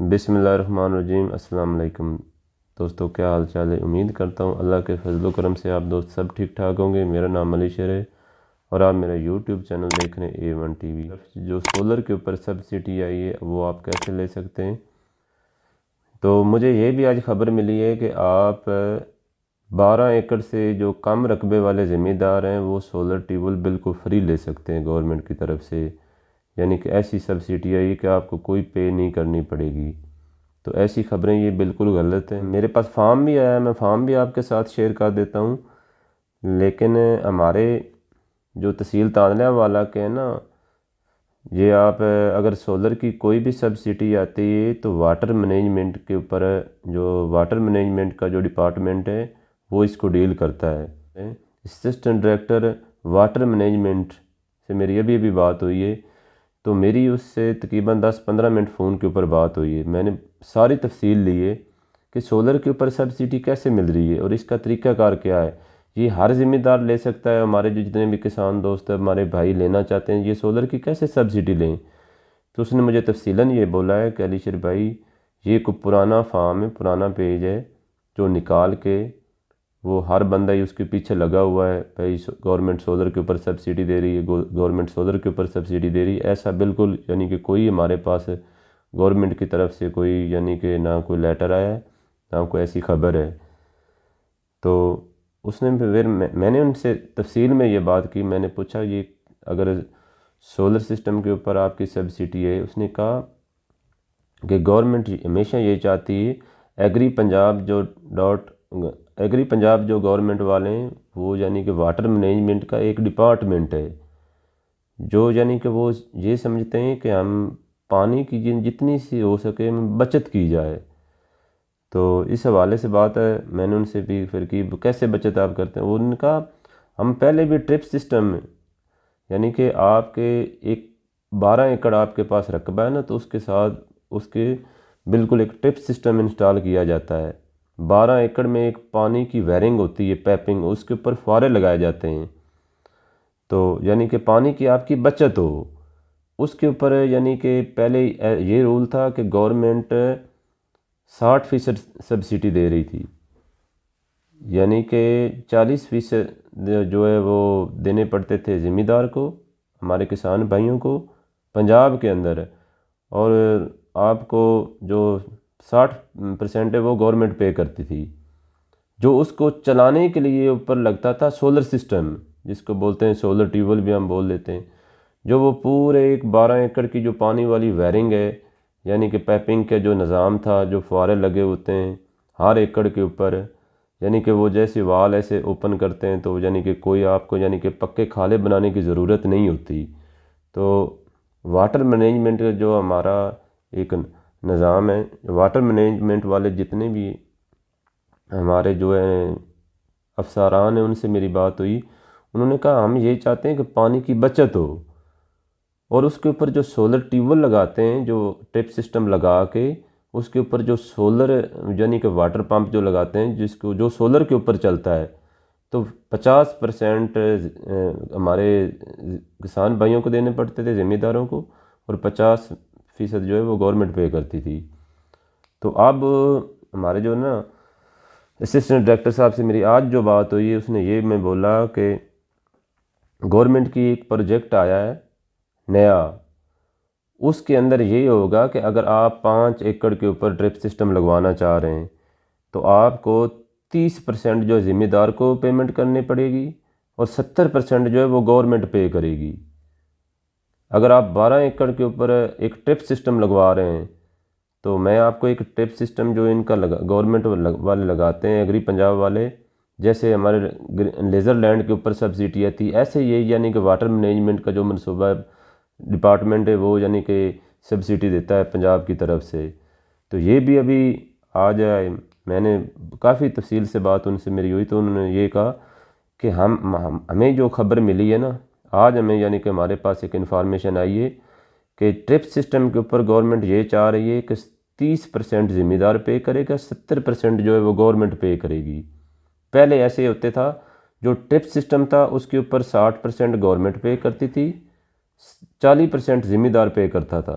बिस्मिल्लाहिर्रहमानिर्रहीम। अस्सलाम वालेकुम दोस्तों, क्या हाल चाल है। उम्मीद करता हूँ अल्लाह के फजल व करम से आप दोस्त सब ठीक ठाक होंगे। मेरा नाम अली शेर है और आप मेरा यूट्यूब चैनल देख रहे हैं A1 TV। जो सोलर के ऊपर सब्सिडी आई है वो आप कैसे ले सकते हैं। तो मुझे ये भी आज ख़बर मिली है कि आप 12 एकड़ से जो कम रकबे वाले ज़मींदार हैं वो सोलर ट्यूबवेल बिल्कुल फ्री ले सकते हैं गवर्नमेंट की तरफ से। यानी कि ऐसी सब्सिडी आई कि आपको कोई पे नहीं करनी पड़ेगी। तो ऐसी ख़बरें ये बिल्कुल गलत हैं। मेरे पास फॉर्म भी आया है, मैं फॉर्म भी आपके साथ शेयर कर देता हूँ। लेकिन हमारे जो तहसील तांदला वाला के हैं ना, ये आप अगर सोलर की कोई भी सब्सिडी आती है तो वाटर मैनेजमेंट के ऊपर, जो वाटर मैनेजमेंट का जो डिपार्टमेंट है वो इसको डील करता है। असिस्टेंट डायरेक्टर वाटर मैनेजमेंट से मेरी अभी अभी बात हुई है। तो मेरी उससे तकरीबन 10-15 मिनट फ़ोन के ऊपर बात हुई है। मैंने सारी तफसील ली है कि सोलर के ऊपर सब्सिडी कैसे मिल रही है और इसका तरीक़ाकार क्या है। ये हर ज़िम्मेदार ले सकता है। हमारे जो जितने भी किसान दोस्त हैं, हमारे भाई लेना चाहते हैं ये सोलर की कैसे सब्सिडी लें। तो उसने मुझे तफसीलन ये बोला है कि अलीशर भाई, ये कोई पुराना फार्म है, पुराना पेज है जो निकाल के वो हर बंदा ही उसके पीछे लगा हुआ है, भाई गवर्नमेंट सोलर के ऊपर सब्सिडी दे रही है, गवर्नमेंट सोलर के ऊपर सब्सिडी दे रही है। ऐसा बिल्कुल यानी कि कोई हमारे पास गवर्नमेंट की तरफ से कोई यानी कि ना कोई लेटर आया है ना कोई ऐसी ख़बर है। तो उसने फिर मैंने उनसे तफसील में ये बात की। मैंने पूछा ये अगर सोलर सिस्टम के ऊपर आपकी सब्सिडी है, उसने कहा कि गवर्नमेंट हमेशा ये चाहती है, एग्री पंजाब जो गवर्नमेंट वाले हैं वो यानी कि वाटर मैनेजमेंट का एक डिपार्टमेंट है, जो यानी कि वो ये समझते हैं कि हम पानी की जितनी सी हो सके बचत की जाए। तो इस हवाले से बात है, मैंने उनसे भी फिर की कैसे बचत आप करते हैं। उनका हम पहले भी ट्रिप सिस्टम, यानी कि आपके एक 12 एकड़ आपके पास रकबा है ना, तो उसके साथ उसके बिल्कुल एक ट्रिप सिस्टम इंस्टॉल किया जाता है। 12 एकड़ में एक पानी की वायरिंग होती है, पैपिंग, उसके ऊपर फुहारे लगाए जाते हैं। तो यानी कि पानी की आपकी बचत हो उसके ऊपर। यानी कि पहले ये रूल था कि गवर्नमेंट 60% सब्सिडी दे रही थी, यानी कि 40% जो है वो देने पड़ते थे ज़मींदार को, हमारे किसान भाइयों को पंजाब के अंदर, और आपको जो 60% है वो गवर्नमेंट पे करती थी। जो उसको चलाने के लिए ऊपर लगता था सोलर सिस्टम, जिसको बोलते हैं सोलर ट्यूबवेल भी हम बोल देते हैं। जो वो पूरे एक 12 एकड़ की जो पानी वाली वायरिंग है, यानी कि पाइपिंग का जो निज़ाम था, जो फुहारे लगे होते हैं हर एकड़ के ऊपर, यानी कि वो जैसे वाल ऐसे ओपन करते हैं तो यानी कि कोई आपको यानी कि पक्के खाले बनाने की ज़रूरत नहीं होती। तो वाटर मैनेजमेंट का जो हमारा एक निज़ाम है, वाटर मैनेजमेंट वाले जितने भी हमारे जो है अफसरान हैं उनसे मेरी बात हुई। उन्होंने कहा हम ये चाहते हैं कि पानी की बचत हो, और उसके ऊपर जो सोलर ट्यूबवेल लगाते हैं, जो टिप सिस्टम लगा के उसके ऊपर जो सोलर यानी कि वाटर पंप जो लगाते हैं जिसको जो सोलर के ऊपर चलता है, तो 50% हमारे किसान भाइयों को देने पड़ते थे, ज़मींदारों को, और 50% जो है वो गवर्नमेंट पे करती थी। तो अब हमारे जो ना असिस्टेंट डायरेक्टर साहब से मेरी आज जो बात हुई है, उसने ये मैं बोला कि गवर्नमेंट की एक प्रोजेक्ट आया है नया, उसके अंदर ये होगा कि अगर आप 5 एकड़ के ऊपर ड्रिप सिस्टम लगवाना चाह रहे हैं तो आपको 30% जो ज़िम्मेदार को पेमेंट करनी पड़ेगी और 70% जो है वो गवर्नमेंट पे करेगी। अगर आप 12 एकड़ के ऊपर एक ट्रिप सिस्टम लगवा रहे हैं तो मैं आपको एक ट्रिप सिस्टम जो इनका गवर्नमेंट वाले लगाते हैं, एग्री पंजाब वाले, जैसे हमारे लेज़र लैंड के ऊपर सब्सिडी आती है, ऐसे ये यानी कि वाटर मैनेजमेंट का जो मनसूबा डिपार्टमेंट है वो यानी कि सब्सिडी देता है पंजाब की तरफ से। तो ये भी अभी आ जाए। मैंने काफ़ी तफसील से बात उनसे मेरी हुई तो उन्होंने ये कहा कि हमें जो खबर मिली है ना आज, हमें यानी कि हमारे पास एक इन्फॉर्मेशन आई है कि ट्रिप सिस्टम के ऊपर गवर्नमेंट ये चाह रही है कि 30% ज़िम्मेदार पे करेगा, 70% जो है वो गवर्नमेंट पे करेगी। पहले ऐसे होते था, जो ट्रिप सिस्टम था उसके ऊपर 60% गवर्नमेंट पे करती थी, 40% ज़िम्मेदार पे करता था।